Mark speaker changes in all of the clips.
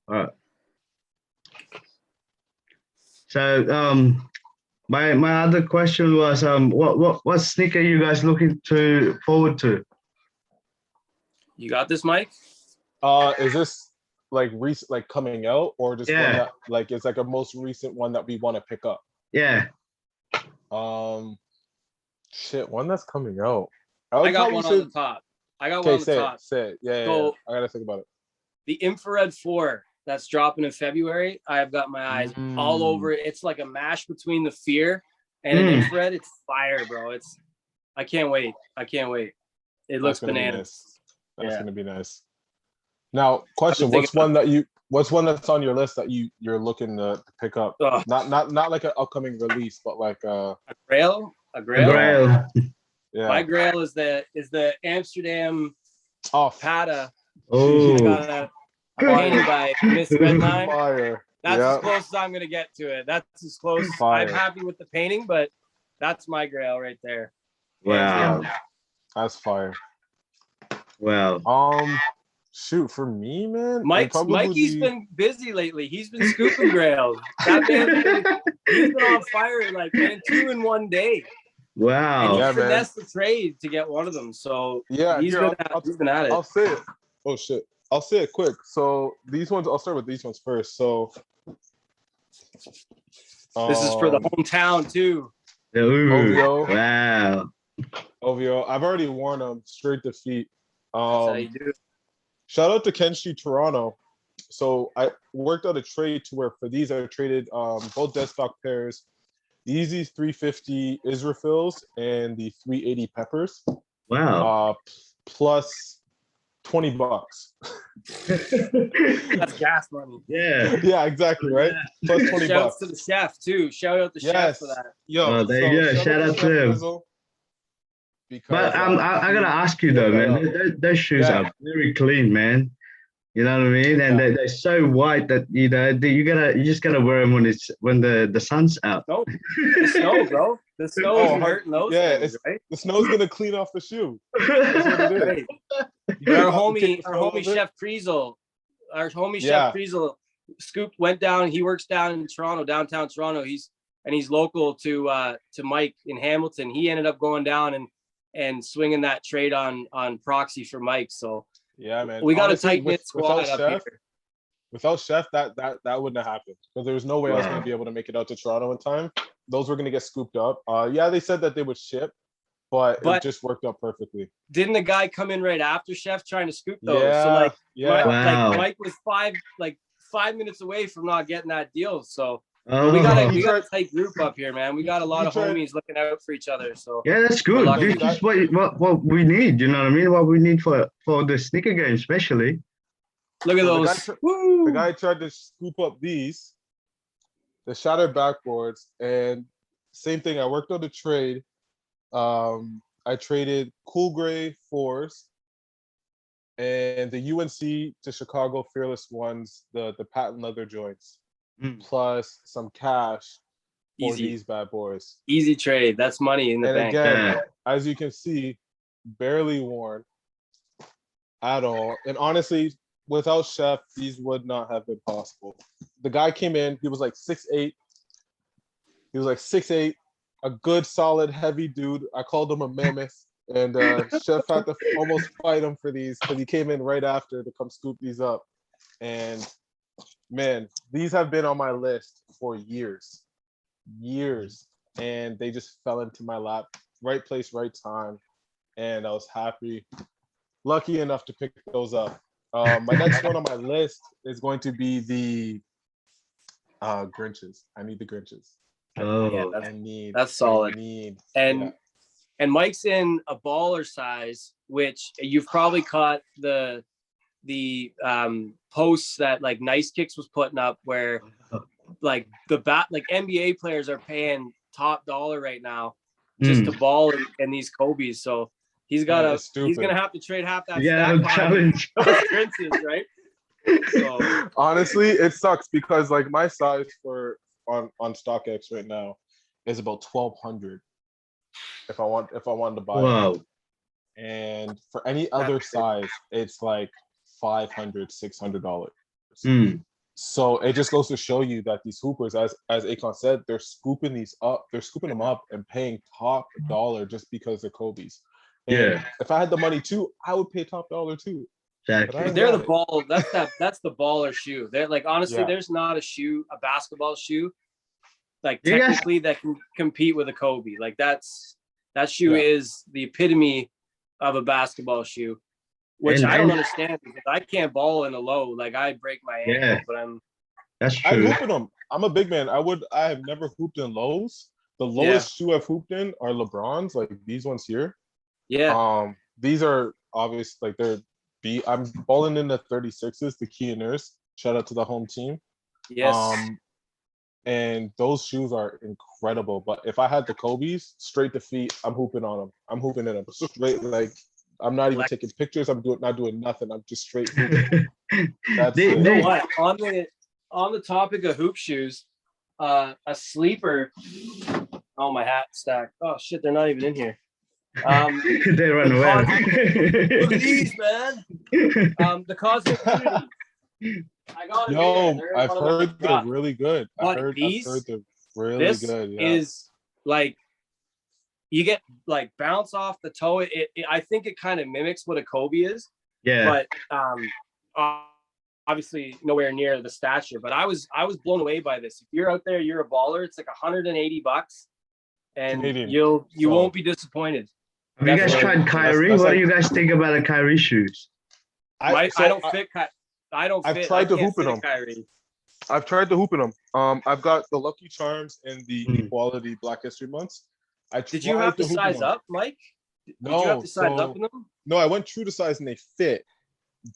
Speaker 1: All right. So my other question was what sneaker you guys looking to forward to?
Speaker 2: You got this, Mike?
Speaker 3: Is this like recent, like coming out, or just one
Speaker 1: Yeah.
Speaker 3: that like is like a most recent one that we want to pick up?
Speaker 1: Yeah.
Speaker 3: Shit, one that's coming out.
Speaker 2: I got one on the top. I got one
Speaker 3: Okay,
Speaker 2: on the top.
Speaker 3: say it. Yeah,
Speaker 2: So,
Speaker 3: I gotta think about it.
Speaker 2: The Infrared 4 that's dropping in February, I've got my eyes all over it. It's like a mash between the Fear and an Infrared. It's fire, bro. I can't wait. I can't wait. It looks bananas.
Speaker 3: Nice. That's gonna be nice. Now, question: what's one that's on your list that you're looking to pick up? Not like an upcoming release, but like
Speaker 2: a grail.
Speaker 1: A grail.
Speaker 3: Yeah.
Speaker 2: My grail is the Amsterdam Pata.
Speaker 1: Oh.
Speaker 2: I got a painting by Miss Redline.
Speaker 3: Fire.
Speaker 2: That's as close as I'm gonna get to it. That's as close. I'm happy with the painting, but that's my grail right there.
Speaker 1: Wow.
Speaker 3: That's fire.
Speaker 1: Well.
Speaker 3: Shoot, for me, man.
Speaker 2: Mikey's been busy lately. He's been scooping grails. That he's been on fire like 2 in one day.
Speaker 1: Wow.
Speaker 2: And he finessed the trade to get one of them. So
Speaker 3: yeah,
Speaker 2: he's been at it.
Speaker 3: I'll say it. Oh shit. I'll say it quick. So these ones, I'll start with these ones first. So
Speaker 2: this is for the hometown too.
Speaker 3: OVO.
Speaker 1: Wow.
Speaker 3: OVO. I've already worn them straight to feet.
Speaker 2: That's how you do it.
Speaker 3: Shout out to Kenshi Toronto. So I worked out a trade to where for these I traded both dead stock pairs, the Yeezys 350 Israfils and the 380 Peppers.
Speaker 1: Wow.
Speaker 3: Plus $20.
Speaker 2: That's gas money.
Speaker 1: Yeah.
Speaker 3: Yeah, exactly, right?
Speaker 2: Yeah.
Speaker 3: Plus $20.
Speaker 2: Shout out to the chef too. Shout out the chef for that.
Speaker 3: Yo,
Speaker 1: there you go. Shout out to him. But I gotta ask you though, man. Those shoes are very clean, man. You know what I mean? And they're so white that you just gotta wear them when the sun's out.
Speaker 2: No, the snow, bro. The snow is hurting those things, right?
Speaker 3: The snow's gonna clean off the shoe. That's what it is.
Speaker 2: Right. Our homie Chef Kriesel, Chef Kriesel went down. He works down in Toronto, downtown Toronto. He's local to Mike in Hamilton. He ended up going down and swinging that trade on proxy for Mike. So
Speaker 3: yeah, man,
Speaker 2: we got a tight knit squad up here.
Speaker 3: Without Chef, that wouldn't have happened because there was no way I was going to be able to make it out to Toronto in time. Those were going to get scooped up. Yeah, they said that they would ship, but it just worked out perfectly. Didn't
Speaker 2: the guy come in right after Chef trying to scoop those? Yeah, so Mike was 5 minutes away from not getting that deal. So we got a tight group up here, man. We got a lot of homies looking out for each other. So
Speaker 1: yeah, that's good. This is what we need. You know what I mean? What we need for the sneaker game, especially.
Speaker 2: Look at those.
Speaker 3: The guy tried to scoop up the shattered backboards, and same thing. I worked on the trade. I traded Cool Gray 4s and the UNC to Chicago Fearless ones, the patent leather joints, plus some cash for these bad boys.
Speaker 2: Easy trade. That's money in the bank.
Speaker 3: And again, as you can see, barely worn at all. And honestly, without Chef, these would not have been possible. The guy came in, he was like 6'8". He was like 6'8", a good, solid, heavy dude. I called him a mammoth. And Chef had to almost fight him for these because he came in right after to come scoop these up. And man, these have been on my list for years. And they just fell into my lap. Right place, right time. And I was happy, lucky enough to pick those up. My next one on my list is going to be the Grinches. I need the Grinches.
Speaker 2: That's solid. And Mike's in a baller size, which you've probably caught the posts that like LACEKICKZ was putting up, where like NBA players are paying top dollar right now just to ball in these Kobe's. So he's gonna have to trade half that
Speaker 1: challenge
Speaker 2: Princes, right? So
Speaker 3: honestly, it sucks because like my size on StockX right now is about 1,200 if I wanted to buy it. And for any other size, it's like $500, $600. So it just goes to show you that these hoopers, as Akon said, they're scooping them up and paying top dollar just because they're Kobe's. And if I had the money too, I would pay top dollar too.
Speaker 1: Exactly.
Speaker 2: They're the ball. That's the baller shoe. They're like, honestly, there's not a basketball shoe, like technically that can compete with a Kobe. Like that shoe is the epitome of a basketball shoe, which I don't understand because I can't ball in a low. Like I break my ankle, but
Speaker 1: that's true.
Speaker 3: I hoop in them. I'm a big man. I have never hooped in lows. The lowest shoe I've hooped in are LeBron's, like these ones here.
Speaker 2: Yeah.
Speaker 3: These are obvious, like I'm balling in the 36s, the Kia Nurse. Shout out to the home team.
Speaker 2: Yes.
Speaker 3: And those shoes are incredible. But if I had the Kobe's, straight to feet, I'm hooping on them. I'm hooping in them straight. Like I'm not even taking pictures. I'm not doing nothing. I'm just straight hooping. That's
Speaker 2: you know what? On the topic of hoop shoes, a sleeper. Oh, my hat stack. Oh shit, they're not even in here.
Speaker 1: They run away.
Speaker 2: Look at these, man. The Cosmic Unity. I got it.
Speaker 3: Yo, I've heard they're really good.
Speaker 2: But
Speaker 3: I've heard they're really
Speaker 2: this
Speaker 3: good. Yeah.
Speaker 2: Is like you get like bounce off the toe. I think it kind of mimics what a Kobe is.
Speaker 1: Yeah.
Speaker 2: But obviously nowhere near the stature. But I was blown away by this. If you're out there, you're a baller. It's like $180, and
Speaker 3: Canadian.
Speaker 2: You won't be disappointed.
Speaker 1: Have you guys tried Kyrie? What do you guys think about the Kyrie shoes?
Speaker 2: I don't fit.
Speaker 3: I've tried to hoop in them. I've tried to hoop in them. I've got the Lucky Charms and the Equality Black History Months.
Speaker 2: Did you have to size up, Mike? Did you have to size up in them?
Speaker 3: No, I went true to size and they fit,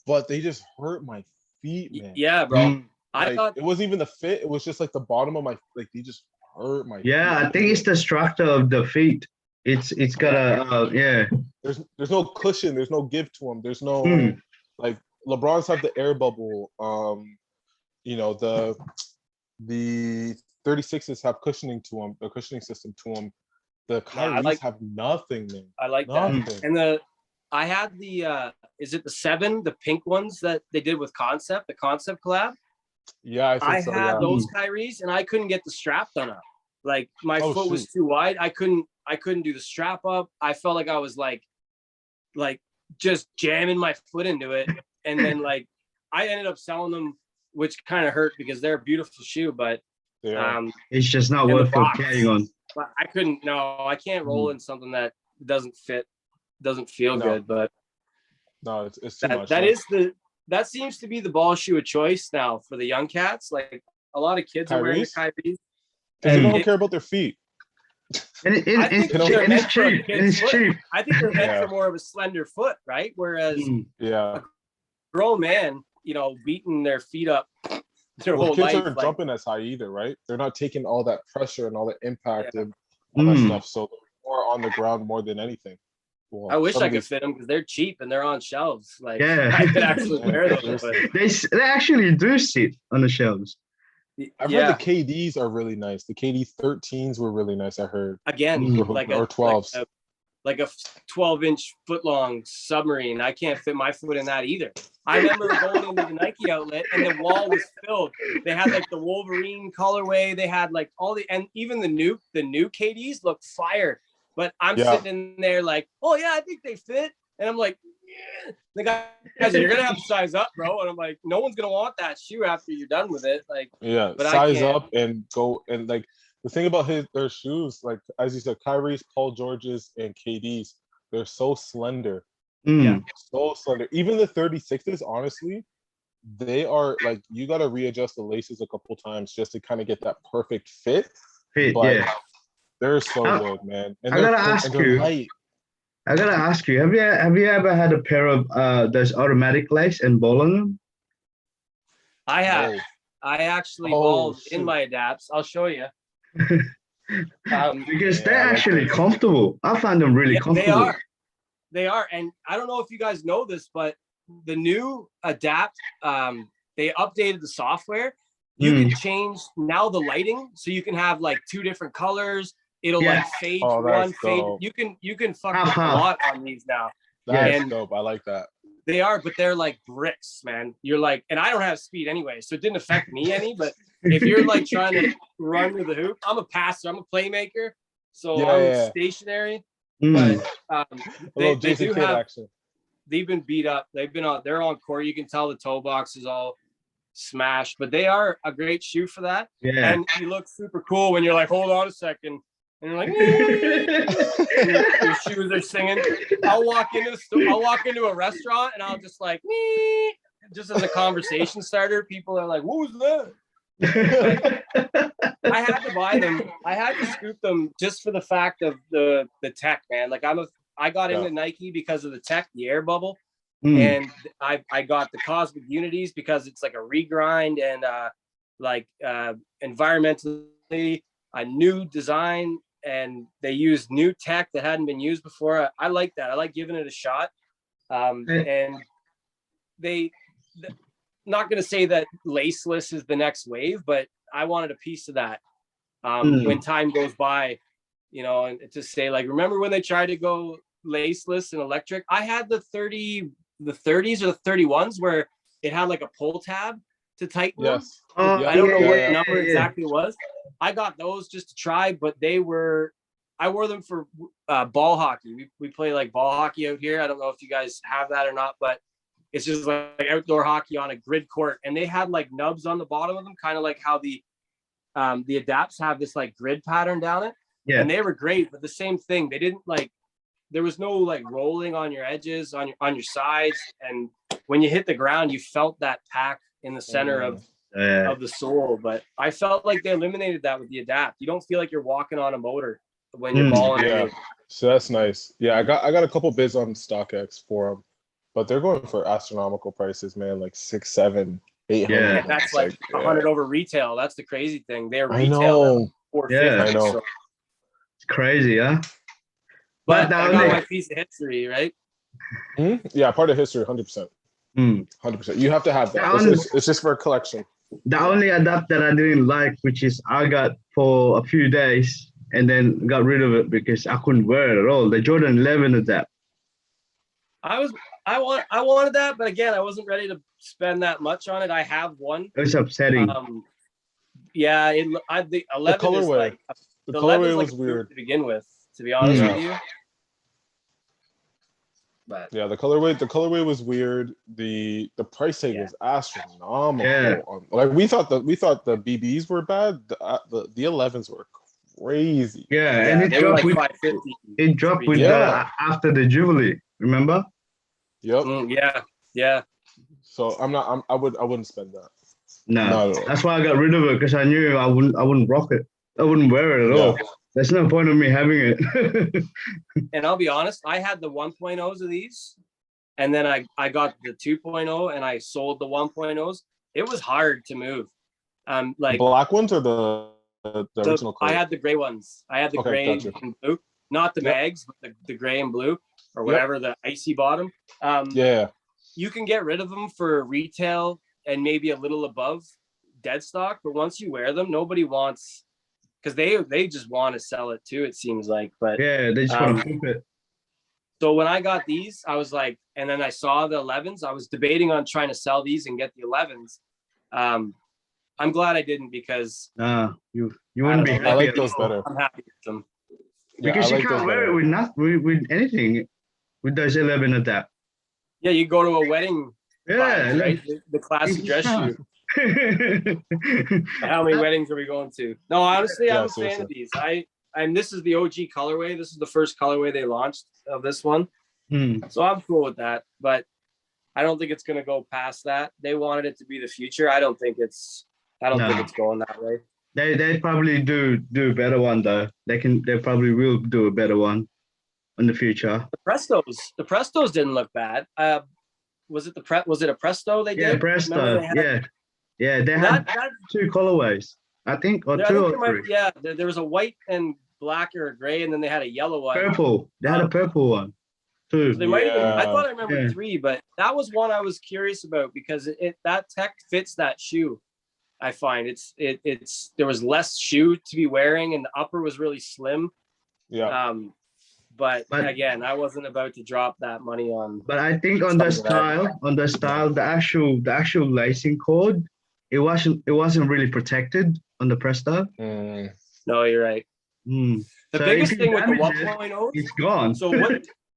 Speaker 3: but they just hurt my feet, man.
Speaker 2: Yeah, bro. I thought
Speaker 3: it wasn't even the fit. It was just like the bottom of my, like they just hurt my feet.
Speaker 1: I think it's the structure of the feet. It's got a
Speaker 3: There's no cushion. There's no give to them. There's no like LeBron's have the air bubble. You know, the 36s have cushioning to them, the cushioning system to them. The Kyries have nothing, man.
Speaker 2: I like that. And I had the is it the 7, the pink ones that they did with Concept, the Concept collab?
Speaker 3: Yeah,
Speaker 2: I had those Kyries and I couldn't get the strap done up. Like my foot was too wide. I couldn't do the strap up. I felt like I was like just jamming my foot into it. And then like I ended up selling them, which kind of hurt because they're a beautiful shoe, but
Speaker 1: it's just not worth carrying on.
Speaker 2: But I can't roll in something that doesn't fit, doesn't feel good. But
Speaker 3: no, it's too much.
Speaker 2: That seems to be the ball shoe of choice now for the young cats. Like a lot of kids are wearing the Kyries.
Speaker 3: They don't care about their feet.
Speaker 1: And it's cheap. It's cheap.
Speaker 2: I think they're meant for more of a slender foot, right? Whereas
Speaker 3: a
Speaker 2: grown man, you know, beating their feet up their whole
Speaker 3: kids
Speaker 2: life.
Speaker 3: Kids aren't jumping as high either, right? They're not taking all that pressure and all the impact and all that stuff. So they're more on the ground more than anything. Well,
Speaker 2: I wish I could fit them because they're cheap and they're on shelves. Like I could actually wear them. But
Speaker 1: they actually do sit on the shelves.
Speaker 3: I've heard the KDs are really nice. The KD 13s were really nice. I heard
Speaker 2: again, like
Speaker 3: or 12s,
Speaker 2: like a 12-inch foot-long submarine. I can't fit my foot in that either. I remember going into the Nike outlet and the wall was filled. They had like the Wolverine colorway. They had like and even the new KDs looked fire. But I'm sitting in there like, oh yeah, I think they fit. And I'm like, yeah. The guy said, you're gonna have to size up, bro. And I'm like, no one's gonna want that shoe after you're done with it. Like,
Speaker 3: but size up and go. And like the thing about their shoes, like as you said, Kyrie's, Paul George's, and KD's, they're so slender.
Speaker 2: Yeah,
Speaker 3: so slender. Even the 36s, honestly, they are like you got to readjust the laces a couple times just to kind of get that perfect fit. But they're so good, man. And
Speaker 1: I gotta ask you, have you ever had a pair of those automatic lace and ball on them?
Speaker 2: I have. I actually balled in my adapts. I'll show you.
Speaker 1: Because they're actually comfortable. I find them really comfortable.
Speaker 2: They are. And I don't know if you guys know this, but the new Adapt, they updated the software. You can change now the lighting, so you can have like 2 different colors. It'll like fade fade. You can fuck up a lot on these now.
Speaker 3: That's dope. I like that.
Speaker 2: They are, but they're like bricks, man. You're like, and I don't have speed anyway, so it didn't affect me any. But if you're like trying to run to the hoop, I'm a passer, I'm a playmaker, so I'm stationary. But they do have action. They've been beat up. They're on court. You can tell the toe box is all smashed, but they are a great shoe for that.
Speaker 1: Yeah.
Speaker 2: And you look super cool when you're like, hold on a second. And you're like, and your shoes are singing. I'll walk into a restaurant and I'll just like, just as a conversation starter. People are like, what was that? I had to buy them. I had to scoop them just for the fact of the tech, man. Like I got into Nike because of the tech, the air bubble. And I got the Cosmic Unities because it's like a regrind and environmentally a new design, and they use new tech that hadn't been used before. I like that. I like giving it a shot. And not going to say that laceless is the next wave, but I wanted a piece of that when time goes by, you know, and to say like, remember when they tried to go laceless and electric? I had the 30s or the 31s where it had like a pull tab to tighten them. I don't know what number exactly it was. I got those just to try, but I wore them for ball hockey. We play like ball hockey out here. I don't know if you guys have that or not, but it's just like outdoor hockey on a grid court. And they had like nubs on the bottom of them, kind of like how the adapts have this like grid pattern down it. Yeah. And they were great, but the same thing. They didn't like, there was no like rolling on your edges, on your sides. And when you hit the ground, you felt that pack in the center of the sole. But I felt like they eliminated that with the adapt. You don't feel like you're walking on a motor when you're balling.
Speaker 3: Yeah, so that's nice. Yeah, I got a couple bids on StockX for them, but they're going for astronomical prices, man. Like 6, 7, 800.
Speaker 2: Yeah, that's like 100 over retail. That's the crazy thing. They're retail.
Speaker 3: I know.
Speaker 2: So.
Speaker 1: It's crazy, huh?
Speaker 2: But I got my piece of history, right?
Speaker 3: Yeah, part of history, 100%. 100%. You have to have that. It's just for a collection.
Speaker 1: The only adapt that I didn't like, which is I got for a few days and then got rid of it because I couldn't wear it at all. The Jordan 11 adapt. I
Speaker 2: wanted that, but again, I wasn't ready to spend that much on it. I have one.
Speaker 1: It's upsetting.
Speaker 2: The 11
Speaker 3: the colorway.
Speaker 2: is like
Speaker 3: the colorway was weird
Speaker 2: to begin with, to be honest with you. But
Speaker 3: yeah, the colorway was weird. The price tag was astronomical.
Speaker 1: Yeah.
Speaker 3: Like we thought the BBs were bad. The 11s were crazy.
Speaker 1: Yeah, and it dropped with it dropped with after the Jubilee. Remember?
Speaker 3: Yep.
Speaker 2: Yeah.
Speaker 3: So I wouldn't spend that.
Speaker 1: No, that's why I got rid of it, because I knew I wouldn't rock it. I wouldn't wear it at all. There's no point of me having it.
Speaker 2: And I'll be honest, I had the 1.0s of these, and then I got the 2.0 and I sold the 1.0s. It was hard to move. Like
Speaker 3: black ones or the original color?
Speaker 2: I had the gray ones. I had the gray and blue, not the mags, but the gray and blue or whatever, the icy bottom. You can get rid of them for retail and maybe a little above dead stock, but once you wear them, nobody wants, because they just want to sell it too, it seems like. But
Speaker 1: yeah, they just want to keep it.
Speaker 2: So when I got these, I was like, and then I saw the 11s. I was debating on trying to sell these and get the 11s. I'm glad I didn't, because
Speaker 1: you wouldn't be happy.
Speaker 3: I like those better.
Speaker 2: I'm happy with them
Speaker 1: because you can't wear it with anything with those 11 adapt.
Speaker 2: Yeah, you go to a wedding. Yeah, right? The classic dress shoe. How many weddings are we going to? No, honestly, I'm a fan of these. And this is the OG colorway. This is the first colorway they launched of this one. So I'm cool with that, but I don't think it's going to go past that. They wanted it to be the future. I don't think it's going that way.
Speaker 1: They probably do a better one though. They probably will do a better one in the future.
Speaker 2: The Prestos didn't look bad. Was it a Presto they did?
Speaker 1: Yeah, Presto. Yeah, they had 2 colorways, I think, or 2 or 3.
Speaker 2: Yeah, there was a white and black or a gray, and then they had a yellow one.
Speaker 1: Purple. They had a purple one too.
Speaker 2: So they might have, I thought I remembered 3, but that was one I was curious about, because that tech fits that shoe. I find there was less shoe to be wearing, and the upper was really slim.
Speaker 3: Yeah.
Speaker 2: But again, I wasn't about to drop that money on.
Speaker 1: But I think on the style, the actual lacing cord, it wasn't really protected on the Presto.
Speaker 2: No, you're right. The biggest thing with the 1.0,
Speaker 1: it's gone.
Speaker 2: So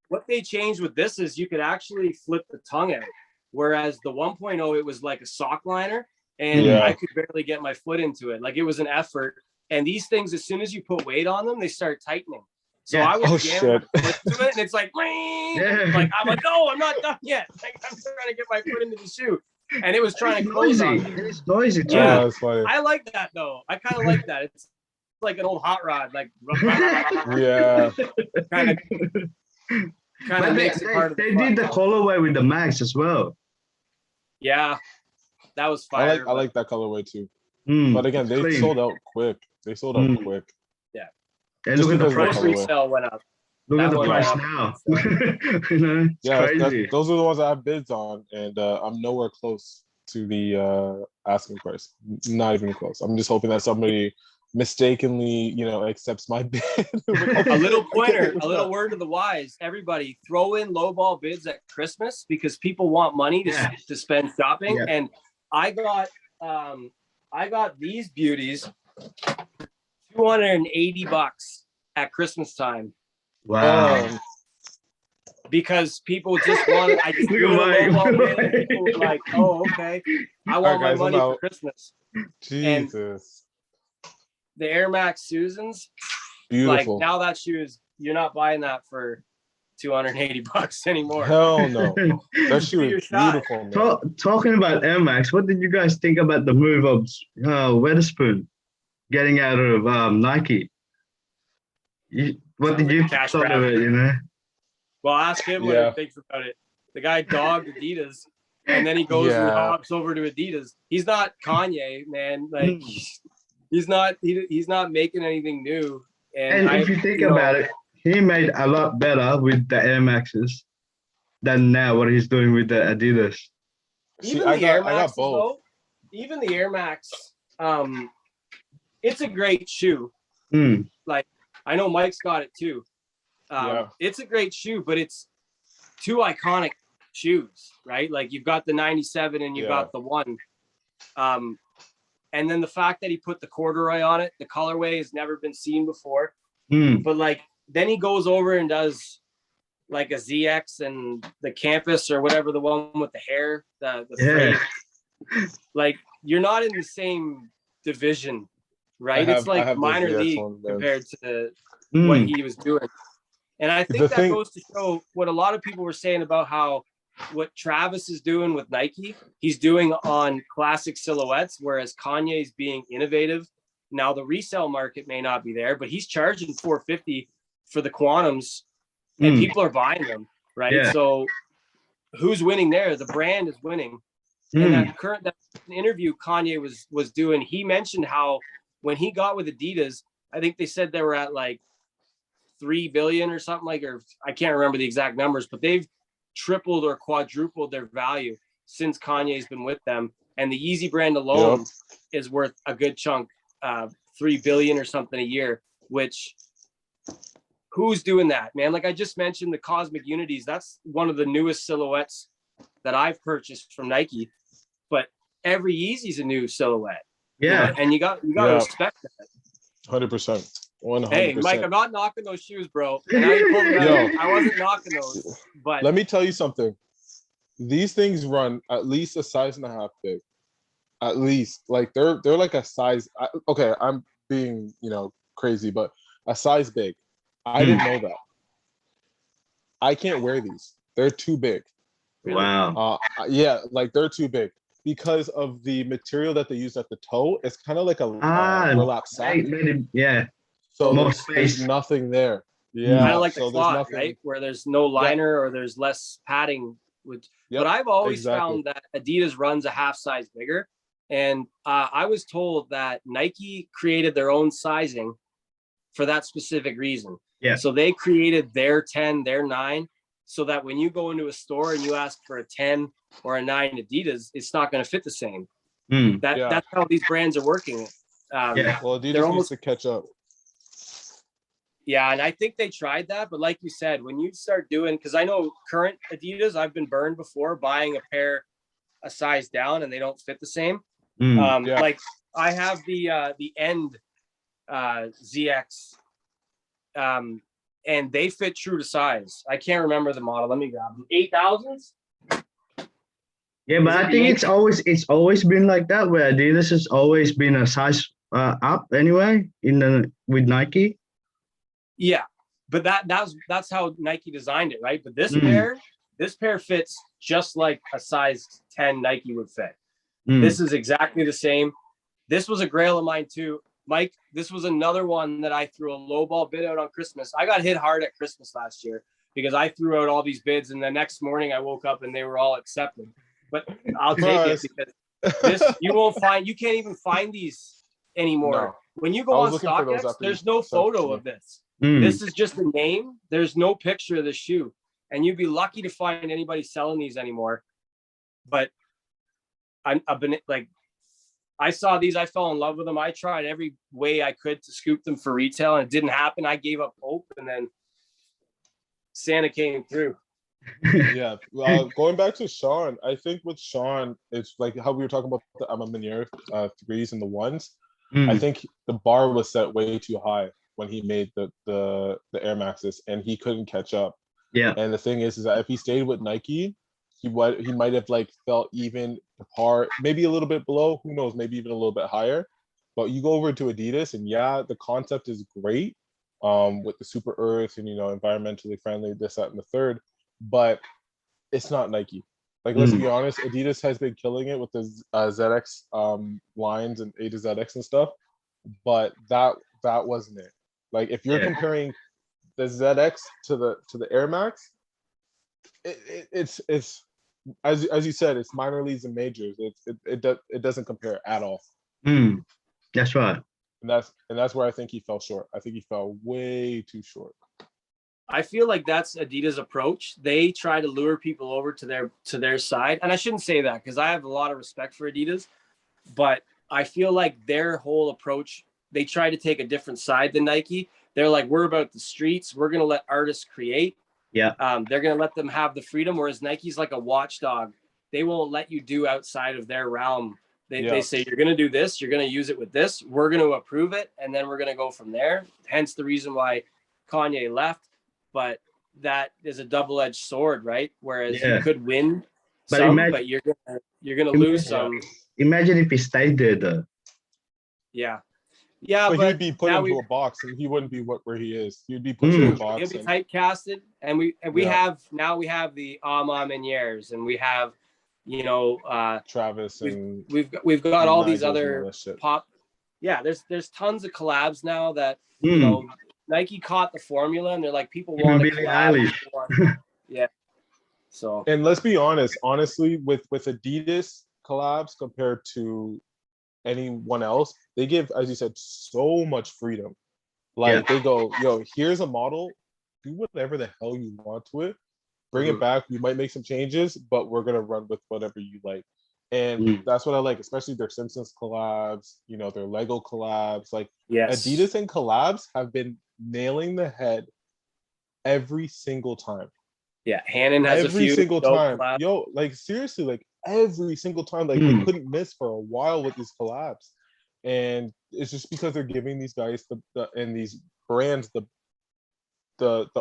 Speaker 2: what they changed with this is you could actually flip the tongue out, whereas the 1.0 it was like a sock liner, and I could barely get my foot into it. Like it was an effort. And these things, as soon as you put weight on them, they start tightening. So I was jamming my foot to it, and it's like, like I'm like, no, I'm not done yet. Like I'm trying to get my foot into the shoe, and it was trying to close on me.
Speaker 1: It's noisy too.
Speaker 2: Yeah, I like that though. I kind of like that. It's like an old hot rod, like kind of makes it part of the fun.
Speaker 1: They did the colorway with the Max as well.
Speaker 2: Yeah, that was fire.
Speaker 3: I like that colorway too. But again, they sold out quick. They sold out quick.
Speaker 2: Yeah.
Speaker 1: And look at the price.
Speaker 2: Resale went up.
Speaker 1: Look at the price now. You know, it's crazy.
Speaker 3: Those are the ones I have bids on, and I'm nowhere close to the asking price. Not even close. I'm just hoping that somebody mistakenly, accepts my bid.
Speaker 2: A little pointer, a little word to the wise. Everybody, throw in lowball bids at Christmas because people want money to spend shopping. Yeah. And I got these beauties $280 at Christmas time.
Speaker 1: Wow.
Speaker 2: Because people just wanted, I just threw a lowball bid, and people were like, oh, okay. I want my money for Christmas.
Speaker 3: Jesus.
Speaker 2: And the Air Max Susans,
Speaker 3: beautiful.
Speaker 2: Like now that shoe is, you're not buying that for $280 anymore.
Speaker 3: Hell no. That shoe is beautiful, man.
Speaker 1: Talking about Air Max, what did you guys think about the move of Weatherspoon getting out of Nike? What did you thought of it,
Speaker 2: Well, ask him what he thinks about it. The guy dogged Adidas, and then he goes and hops over to Adidas. He's not Kanye, man. Like he's not making anything new. And
Speaker 1: if you think about it, he made a lot better with the Air Maxes than now what he's doing with the Adidas.
Speaker 2: Even the Air Max, though, even the Air Max, it's a great shoe. Like I know Mike's got it too. It's a great shoe, but it's two iconic shoes, right? Like you've got the 97 and you've got the 1. And then the fact that he put the corduroy on it, the colorway has never been seen before. But like then he goes over and does like a ZX and the Campus or whatever, the one with the hair, the frame. Like you're not in the same division, right? It's like minor league compared to what he was doing. And I think that goes to show what a lot of people were saying about how what Travis is doing with Nike, he's doing on classic silhouettes, whereas Kanye's being innovative. Now the resale market may not be there, but he's charging $450 for the Quantums and people are buying them, right? Yeah. So who's winning there? The brand is winning. And that interview Kanye was doing, he mentioned how when he got with Adidas, I think they said they were at like 3 billion or something like, or I can't remember the exact numbers, but they've tripled or quadrupled their value since Kanye's been with them. And the Yeezy brand alone is worth a good chunk, 3 billion or something a year, which who's doing that, man? Like I just mentioned the Cosmic Unities. That's one of the newest silhouettes that I've purchased from Nike, but every Yeezy's a new silhouette.
Speaker 1: Yeah.
Speaker 2: You know? And you got to respect that.
Speaker 3: 100%. 100%.
Speaker 2: Hey, Mike, I'm not knocking those shoes, bro. I wasn't knocking those, but
Speaker 3: let me tell you something. These things run at least a size and a half big. At least, like they're like a size. Okay, I'm being crazy, but a size big. I didn't know that. I can't wear these. They're too big.
Speaker 1: Wow.
Speaker 3: Like they're too big because of the material that they use at the toe. It's kind of like a burlap sack.
Speaker 1: Yeah.
Speaker 3: So there's nothing there. Yeah.
Speaker 2: Kind of like the cloth, right? Where there's no liner or there's less padding. But I've always found that Adidas runs a half size bigger. And I was told that Nike created their own sizing for that specific reason.
Speaker 1: Yeah.
Speaker 2: So they created their 10, their 9, so that when you go into a store and you ask for a 10 or a 9 Adidas, it's not going to fit the same. That's how these brands are working.
Speaker 3: Well, Adidas needs to catch up.
Speaker 2: Yeah, and I think they tried that, but like you said, when you start doing, because I know current Adidas, I've been burned before buying a pair a size down and they don't fit the same. Like I have the End ZX, and they fit true to size. I can't remember the model. Let me grab them. 8000s.
Speaker 1: Yeah, but I think it's always been like that, where Adidas has always been a size up anyway with Nike.
Speaker 2: Yeah, but that's how Nike designed it, right? But this pair fits just like a size 10 Nike would fit. This is exactly the same. This was a grail of mine too, Mike. This was another one that I threw a low ball bid out on Christmas. I got hit hard at Christmas last year because I threw out all these bids, and the next morning I woke up and they were all accepted. But I'll take it because this you can't even find these anymore. No. When you go on StockX, there's no photo of this. This is just a name. There's no picture of the shoe, and you'd be lucky to find anybody selling these anymore. But I've been like, I saw these, I fell in love with them. I tried every way I could to scoop them for retail, and it didn't happen. I gave up hope, and then Santa came through.
Speaker 3: Yeah, going back to Sean, I think with Sean, it's like how we were talking about the Amamanier threes and the ones. I think the bar was set way too high when he made the Air Maxes, and he couldn't catch up.
Speaker 1: Yeah,
Speaker 3: and the thing is that if he stayed with Nike, he might have like felt even par, maybe a little bit below. Who knows? Maybe even a little bit higher. But you go over to Adidas, and yeah, the concept is great, with the Super Earth and environmentally friendly, this, that, and the third. But it's not Nike. Like, let's be honest, Adidas has been killing it with the ZX lines and A to ZX and stuff, but that wasn't it. Like, if you're comparing the ZX to the Air Max, it's as you said, it's minor leagues and majors. It doesn't compare at all.
Speaker 1: That's right.
Speaker 3: And that's where I think he fell short. I think he fell way too short.
Speaker 2: I feel like that's Adidas' approach. They try to lure people over to their side. And I shouldn't say that because I have a lot of respect for Adidas, but I feel like their whole approach, they try to take a different side than Nike. They're like, we're about the streets. We're going to let artists create.
Speaker 1: Yeah.
Speaker 2: They're going to let them have the freedom, whereas Nike's like a watchdog. They won't let you do outside of their realm. They say, you're going to do this. You're going to use it with this. We're going to approve it. And then we're going to go from there. Hence the reason why Kanye left. But that is a double-edged sword, right? Whereas you could win but you're gonna lose some.
Speaker 1: Imagine if he stayed there, though.
Speaker 2: Yeah,
Speaker 3: but he'd be put into a box, and he wouldn't be where he is. He'd be put into a box.
Speaker 2: He'll be typecasted, and we have the Amamaniers, and we have
Speaker 3: Travis, and
Speaker 2: we've got all these other pop. Yeah, there's tons of collabs now that Nike caught the formula, and they're like, people want to collab. Yeah. So.
Speaker 3: And let's be honest, honestly, with Adidas collabs compared to anyone else, they give, as you said, so much freedom. Like they go, yo, here's a model, do whatever the hell you want to it, bring it back. We might make some changes, but we're gonna run with whatever you like. And that's what I like, especially their Simpsons collabs, their Lego collabs. Like Adidas and collabs have been nailing the head every single time.
Speaker 2: Yeah, Hannon has
Speaker 3: every
Speaker 2: a few
Speaker 3: single time.
Speaker 2: collabs.
Speaker 3: Yo, like seriously, like every single time, like they couldn't miss for a while with these collabs. And it's just because they're giving these guys and these brands the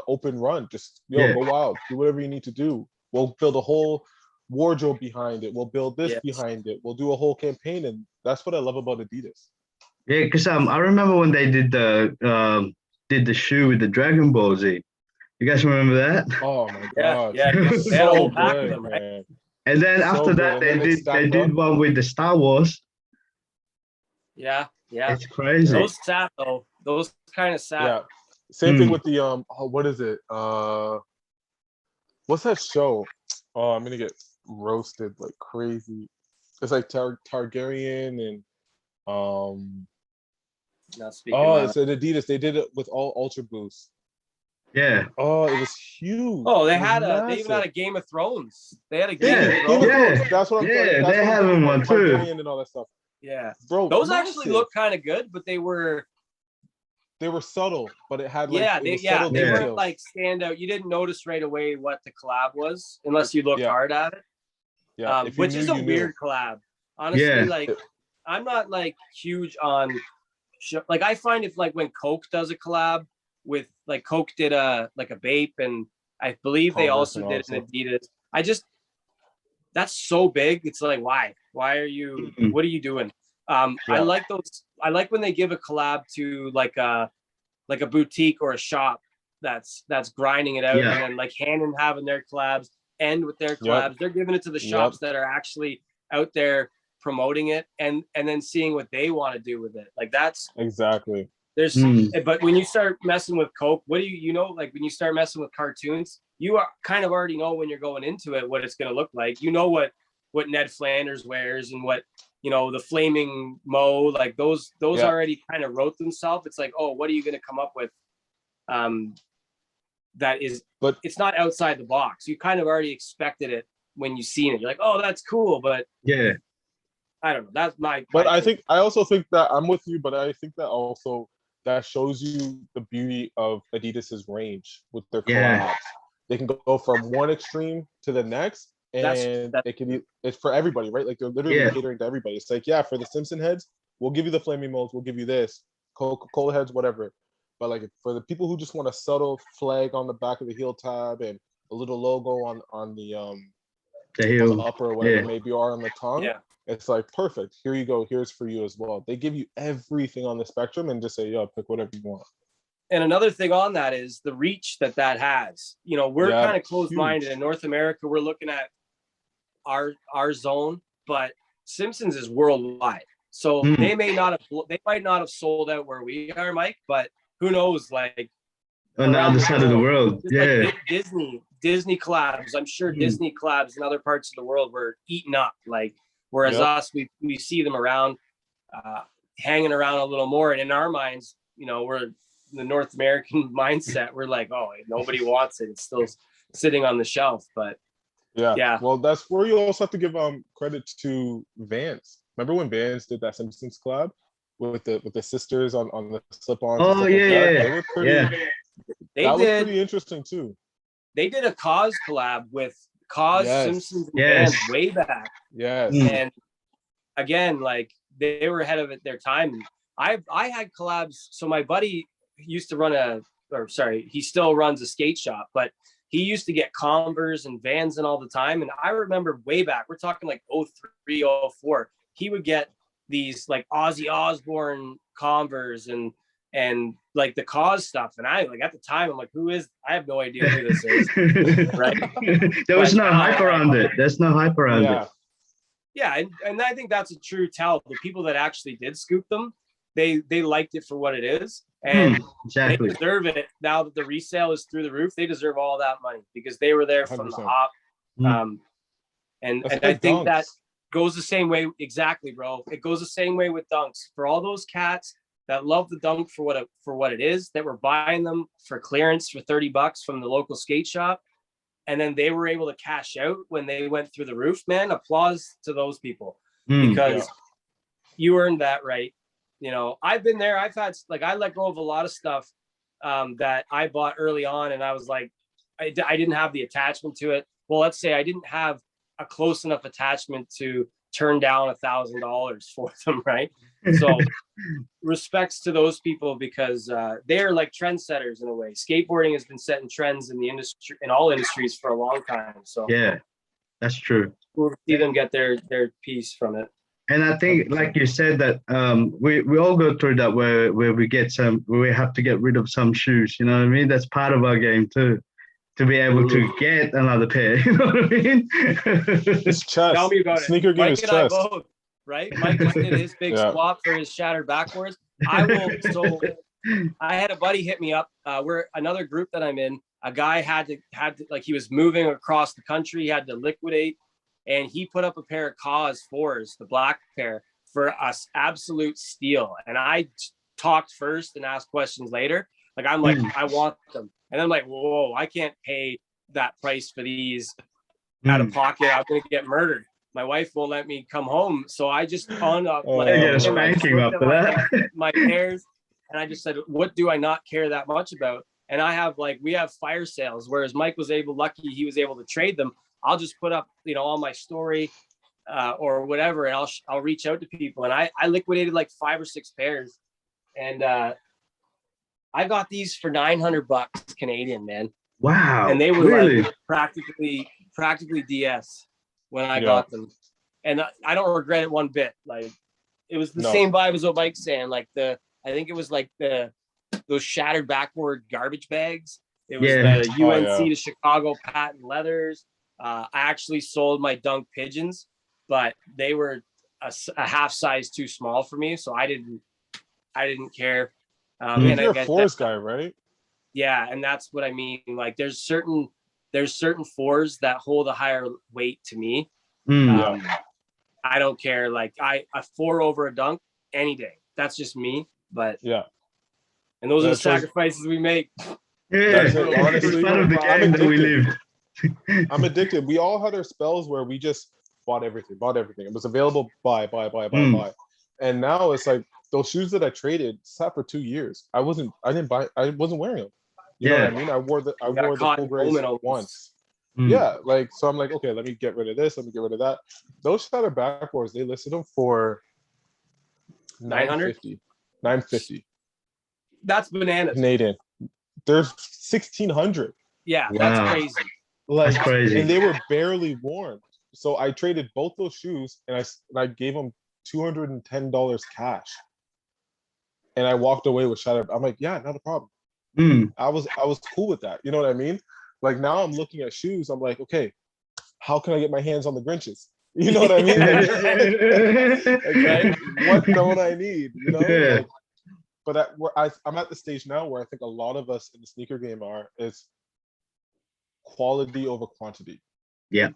Speaker 3: open run. Just go wild, do whatever you need to do. We'll build a whole wardrobe behind it. We'll build this behind it. We'll do a whole campaign, and that's what I love about Adidas.
Speaker 1: Yeah, because I remember when they did the shoe with the Dragon Ball Z. You guys remember that?
Speaker 3: Oh my god!
Speaker 2: Yeah,
Speaker 3: so good, man.
Speaker 1: And then after that, they did one with the Star Wars.
Speaker 2: Yeah.
Speaker 1: It's crazy.
Speaker 2: Those sat though. Those kind of sat.
Speaker 3: Yeah. Same thing with the what is it? What's that show? Oh, I'm gonna get roasted like crazy. It's like Targaryen and it's at Adidas. They did it with all Ultra Boost.
Speaker 1: Yeah.
Speaker 3: Oh, it was huge.
Speaker 2: Oh, they even had a Game of Thrones. They had a Game of Thrones.
Speaker 1: Yeah.
Speaker 3: That's what I'm saying.
Speaker 1: They have one too.
Speaker 3: And all that stuff.
Speaker 2: Yeah.
Speaker 3: Bro,
Speaker 2: those actually look kind of good, but they were
Speaker 3: they were subtle, but it had like
Speaker 2: they weren't like standout. You didn't notice right away what the collab was unless you looked hard at it.
Speaker 3: Yeah,
Speaker 2: which is a weird collab. Honestly, like I'm not like huge on like I find if like when Coke does a collab with like Coke did a vape, and I believe they also did an Adidas. That's so big. It's like why are you what are you doing? I like those. I like when they give a collab to like a boutique or a shop that's grinding it out, and then like Hannon having their collabs end with their collabs. They're giving it to the shops that are actually out there promoting it, and then seeing what they want to do with it. Like that's
Speaker 3: exactly.
Speaker 2: There's but when you start messing with Coke, what do you know? Like when you start messing with cartoons, you are kind of already know when you're going into it what it's going to look like. You know what Ned Flanders wears and what the Flaming Mo, like those already kind of wrote themselves. It's like, oh, what are you going to come up with? That is, but it's not outside the box. You kind of already expected it when you seen it. You're like, oh, that's cool, but I don't know. That's my.
Speaker 3: But I also think that I'm with you, but I think that also that shows you the beauty of Adidas's range with their collabs. They can go from one extreme to the next, and it's for everybody, right? Like they're literally catering to everybody. It's like, for the Simpson heads, we'll give you the Flaming Moles, we'll give you this, Coca-Cola heads, whatever. But like for the people who just want a subtle flag on the back of the heel tab and a little logo on the heel, on the upper or whatever it may be, or on the tongue, it's like perfect. Here you go. Here's for you as well. They give you everything on the spectrum and just say, yo, pick whatever you want.
Speaker 2: And another thing on that is the reach that has. We're kind of closed-minded in North America. We're looking at our zone, but Simpsons is worldwide. So they might not have sold out where we are, Mike, but who knows, like
Speaker 1: on the other side of the world.
Speaker 2: Like Disney collabs. I'm sure Disney collabs in other parts of the world were eaten up. Like whereas us, we see them around, hanging around a little more. And in our minds, we're the North American mindset. We're like, oh, nobody wants it. It's still sitting on the shelf. But
Speaker 3: well, that's where you also have to give credit to Vans. Remember when Vans did that Simpsons collab with the sisters on the slip-ons?
Speaker 1: Oh
Speaker 3: they were pretty, that was pretty interesting too.
Speaker 2: They did a Cause collab with Cause, Simpsons, and Vans way back. And again, like they were ahead of their time. I had collabs. So my buddy used to he still runs a skate shop, but he used to get Converse and Vans and all the time. And I remember way back, we're talking like 03, 04, he would get these like Ozzy Osbourne Converse and like the Cause stuff. And I like at the time, I'm like, I have no idea who this is. Right.
Speaker 1: There was no hype around it. There's no hype around it.
Speaker 2: Yeah. And I think that's a true tell. The people that actually did scoop them, they liked it for what it is. And they deserve it. Now that the resale is through the roof, they deserve all that money because they were there from 100%. The hop. And I think dunks. That goes the same way. Exactly, bro. It goes the same way with dunks. For all those cats that love the dunk for what it is, that were buying them for clearance for $30 from the local skate shop, and then they were able to cash out when they went through the roof, man, applause to those people because you earned that right. I've been there. I've had I let go of a lot of stuff that I bought early on, and I was like, I didn't have the attachment to it. Well, let's say I didn't have a close enough attachment to turn down $1,000 for them, right? So respects to those people because they're like trendsetters in a way. Skateboarding has been setting trends in the industry, in all industries, for a long time. So
Speaker 1: that's true.
Speaker 2: We'll see them get their piece from it.
Speaker 1: And I think, like you said, that we all go through that where we have to get rid of some shoes. You know what I mean? That's part of our game too, to be able to get another pair. You know what I mean?
Speaker 3: It's chest.
Speaker 2: Tell me about it.
Speaker 3: Sneaker game is chest.
Speaker 2: Both, right? Mike did his big swap for his shattered backboards. I had a buddy hit me up. We're another group that I'm in. A guy had to like he was moving across the country. He had to liquidate. And he put up a pair of Cause 4s, the black pair, for us, absolute steal. And I talked first and asked questions later. Like, I'm like, I want them. And I'm like, whoa, I can't pay that price for these out of pocket. I'm going to get murdered. My wife won't let me come home. So I just pawned up
Speaker 1: spanking up for that.
Speaker 2: My pairs. And I just said, what do I not care that much about? And we have fire sales, whereas Mike was lucky he was able to trade them. I'll just put up, on my story or whatever, and I'll reach out to people. And I liquidated like 5 or 6 pairs, and I got these for $900 Canadian, man.
Speaker 1: Wow.
Speaker 2: And they were
Speaker 1: really?
Speaker 2: like practically DS when I got them. And I don't regret it one bit. Like, it was the same vibe as what Mike's saying. Like I think it was like those shattered backboard garbage bags. It was the UNC to Chicago patent leathers. I actually sold my Dunk pigeons, but they were a half size too small for me, so I didn't care.
Speaker 3: You're a fours guy, right?
Speaker 2: Yeah, and that's what I mean. Like, there's certain fours that hold a higher weight to me. I don't care. Like, a 4 over a Dunk any day. That's just me. But and those are the sacrifices we make.
Speaker 1: Yeah, honestly, it's part of the game that we live.
Speaker 3: I'm addicted. We all had our spells where we just bought everything. It was available, buy. And now it's like those shoes that I traded sat for 2 years. I wasn't wearing them. You know what I mean? I wore the full grays once. Yeah, like, so I'm like, okay, let me get rid of this, let me get rid of that. Those shattered backboards, they listed them for $950.
Speaker 2: That's bananas.
Speaker 3: Canadian. They're $1,600.
Speaker 2: Yeah, that's crazy.
Speaker 3: Like,
Speaker 1: that's crazy.
Speaker 3: And they were barely worn. So I traded both those shoes, and I gave them $210 cash. And I walked away with shattered. I'm like, yeah, not a problem. I was cool with that. You know what I mean? Like, now I'm looking at shoes. I'm like, okay, how can I get my hands on the Grinches? You know what I mean? Like, what don't I need? You know? Like, but I'm at the stage now where I think a lot of us in the sneaker game is quality over quantity.
Speaker 1: Yeah.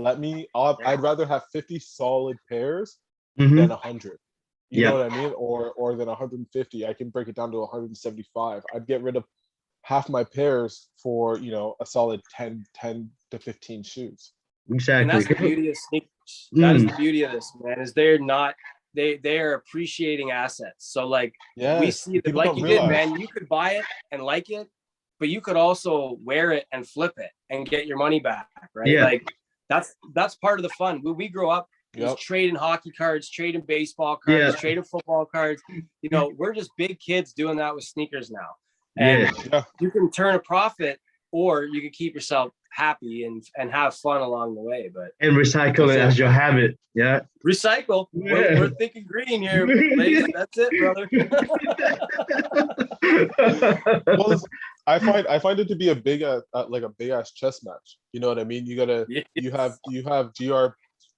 Speaker 3: I'd rather have 50 solid pairs than 100. You know what I mean? Or than 150. I can break it down to 175. I'd get rid of half my pairs for, a solid 10 to 15 shoes.
Speaker 1: Exactly.
Speaker 2: And that's the beauty of sneakers. That is the beauty of this, man, is they are appreciating assets. So, like, we see that, like you did, man, you could buy it and like it, but you could also wear it and flip it and get your money back, right?
Speaker 1: Yeah.
Speaker 2: Like, that's part of the fun. When we grow up, just trading hockey cards, trading baseball cards, trading football cards. We're just big kids doing that with sneakers now. And you can turn a profit, or you can keep yourself happy and have fun along the way.
Speaker 1: And recycle it as your habit. Yeah.
Speaker 2: Recycle. Yeah. We're thinking green here, ladies. That's it, brother.
Speaker 3: Well, I find it to be a big ass chess match. You know what I mean? You have GR,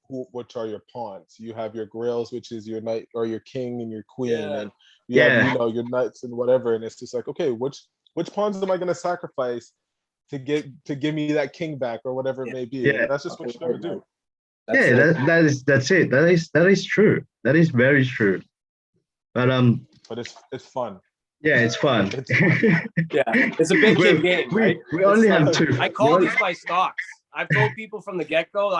Speaker 3: which are your pawns. You have your grails, which is your knight or your king and your queen, and you have your knights and whatever. And it's just like, okay, which pawns am I going to sacrifice to give me that king back or whatever it may be? Yeah. And that's just what you got to do.
Speaker 1: That's it. That is true. That is very true. But
Speaker 3: it's fun.
Speaker 1: Yeah, it's fun.
Speaker 2: It's fun. Yeah, it's a big kid game, right?
Speaker 1: We only have 2.
Speaker 2: I call these my stocks. I've told people from the get-go,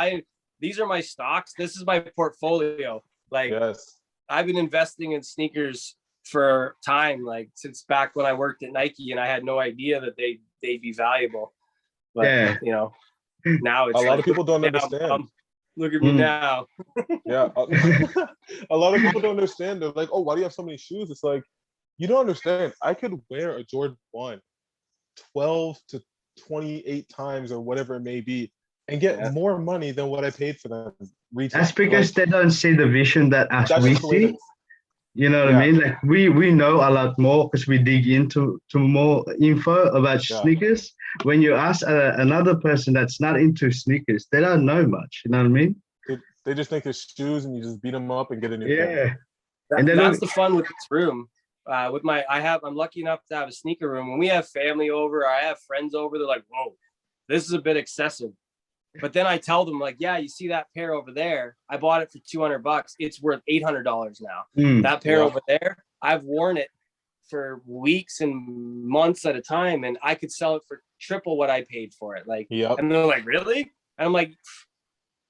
Speaker 2: these are my stocks. This is my portfolio. Like, I've been investing in sneakers for time, like, since back when I worked at Nike, and I had no idea that they'd be valuable. But now it's
Speaker 3: a lot of people don't understand.
Speaker 2: Look at me now.
Speaker 3: Yeah, a lot of people don't understand. They're like, "Oh, why do you have so many shoes?" It's like, you don't understand. I could wear a Jordan 1 12 to 28 times or whatever it may be, and get more money than what I paid for them retail.
Speaker 1: That's because they don't see the vision that we see. You know what I mean? Like, we know a lot more because we dig into more info about sneakers. When you ask another person that's not into sneakers, they don't know much. You know what I mean?
Speaker 3: They just think it's shoes and you just beat them up and get a new pair.
Speaker 2: And that's the fun with this room. I'm lucky enough to have a sneaker room. When we have family over, or I have friends over, they're like, "Whoa, this is a bit excessive." But then I tell them, like, "Yeah, you see that pair over there? I bought it for $200. It's worth $800 now. That pair over there, I've worn it for weeks and months at a time, and I could sell it for triple what I paid for it." Like, and they're like, "Really?" And I'm like,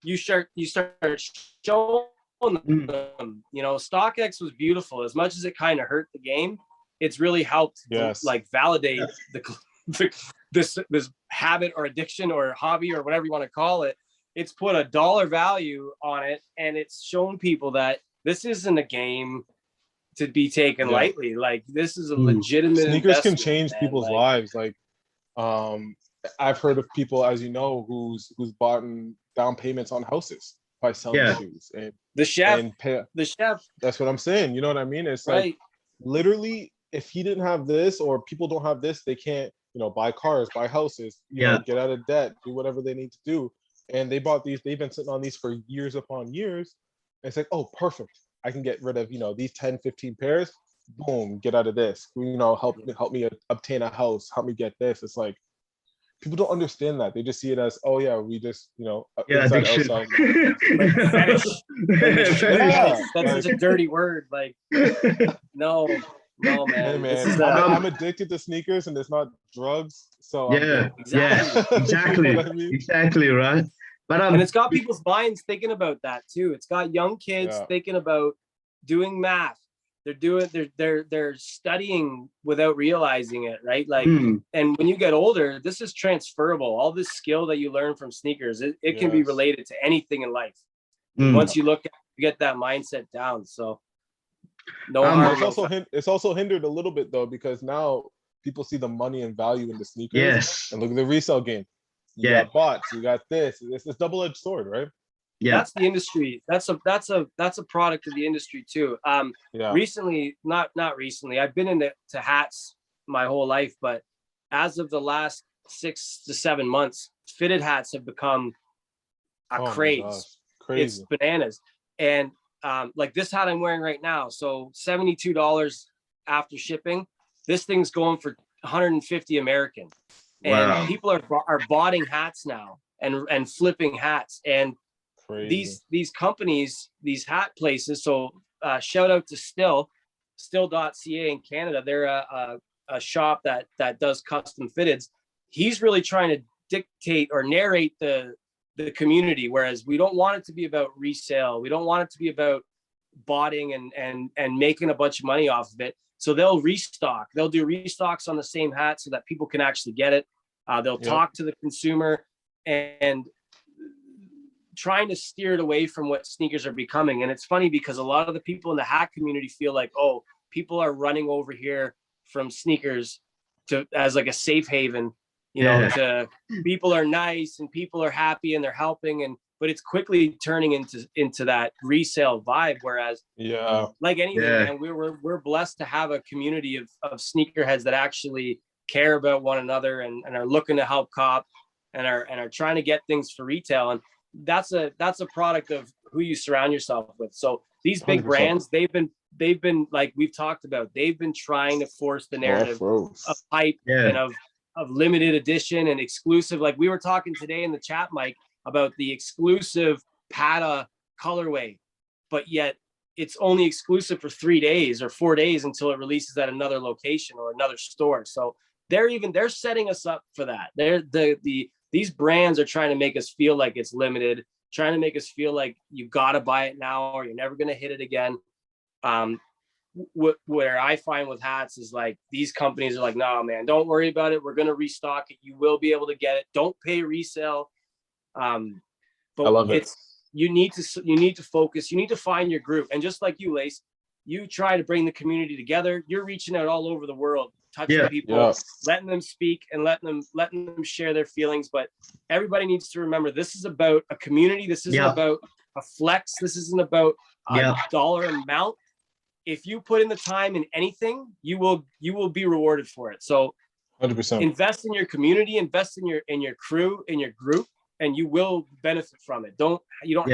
Speaker 2: "You start showing them." StockX was beautiful. As much as it kind of hurt the game, it's really helped like validate this habit or addiction or hobby or whatever you want to call it. It's put a dollar value on it, and it's shown people that this isn't a game to be taken lightly. Like, this is a legitimate
Speaker 3: sneakers can change people's lives. Like, I've heard of people, as you know, who's bought down payments on houses by selling shoes. And
Speaker 2: the chef,
Speaker 3: that's what I'm saying. You know what I mean? It's like, literally, if he didn't have this, or people don't have this, they can't, you know, buy cars, buy houses, you know, get out of debt, do whatever they need to do. And they bought these, they've been sitting on these for years upon years. And it's like, oh, perfect. I can get rid of, you know, these 10, 15 pairs, boom, get out of this, you know, help me obtain a house, help me get this. It's like, people don't understand that. They just see it as, oh yeah, we just, you know, inside, outside.
Speaker 2: Like fetish. That's such a dirty word. Like, no, man.
Speaker 3: Hey, man, I'm addicted to sneakers, and it's not drugs. So
Speaker 2: exactly.
Speaker 3: You know what I mean?
Speaker 1: Exactly right. But
Speaker 2: and it's got people's minds thinking about that too. It's got young kids thinking about doing math. They're studying without realizing it, right? Like, and when you get older, this is transferable. All this skill that you learn from sneakers, it can be related to anything in life. Once you get that mindset down. So no harm.
Speaker 3: It's also hindered a little bit though, because now people see the money and value in the sneakers. And look at the resale game. You got bots, you got this. It's this double-edged sword, right?
Speaker 2: That's the industry. That's a product of the industry too. Recently, not recently, I've been into hats my whole life, but as of the last 6 to 7 months, fitted hats have become a craze. Crazy. It's bananas. And like this hat I'm wearing right now, so $72 after shipping. This thing's going for 150 American. And people are botting hats now and flipping hats. And these companies, these hat places. So shout out to still.ca in Canada. They're a shop that does custom fitteds. He's really trying to dictate or narrate the community, whereas we don't want it to be about resale. We don't want it to be about botting and making a bunch of money off of it. So they'll restock. They'll do restocks on the same hat so that people can actually get it. They'll talk to the consumer and trying to steer it away from what sneakers are becoming. And it's funny because a lot of the people in the hat community feel like, oh, people are running over here from sneakers as like a safe haven, you know, to people are nice and people are happy and they're helping, but it's quickly turning into that resale vibe. Whereas like anything, man, we're blessed to have a community of sneakerheads that actually care about one another and are looking to help cop and are trying to get things for retail. And that's a product of who you surround yourself with. So these big 100%. Brands, they've been like we've talked about, they've been trying to force the narrative of hype and of limited edition and exclusive. Like we were talking today in the chat, Mike, about the exclusive Pata colorway, but yet it's only exclusive for 3 days or 4 days until it releases at another location or another store. So they're setting us up for that. These brands are trying to make us feel like it's limited, trying to make us feel like you got to buy it now or you're never going to hit it again. Where I find with hats is like these companies are like, no, man, don't worry about it. We're going to restock it. You will be able to get it. Don't pay resale. But
Speaker 3: I love it.
Speaker 2: You need to focus. You need to find your group. And just like you, Lace, you try to bring the community together. You're reaching out all over the world, touching people, letting them speak and letting them share their feelings. But everybody needs to remember, this is about a community. This isn't about a flex. This isn't about a dollar amount. If you put in the time in anything, you will be rewarded for it. So
Speaker 3: 100%.
Speaker 2: Invest in your community, invest in your crew, in your group, and you will benefit from it. You don't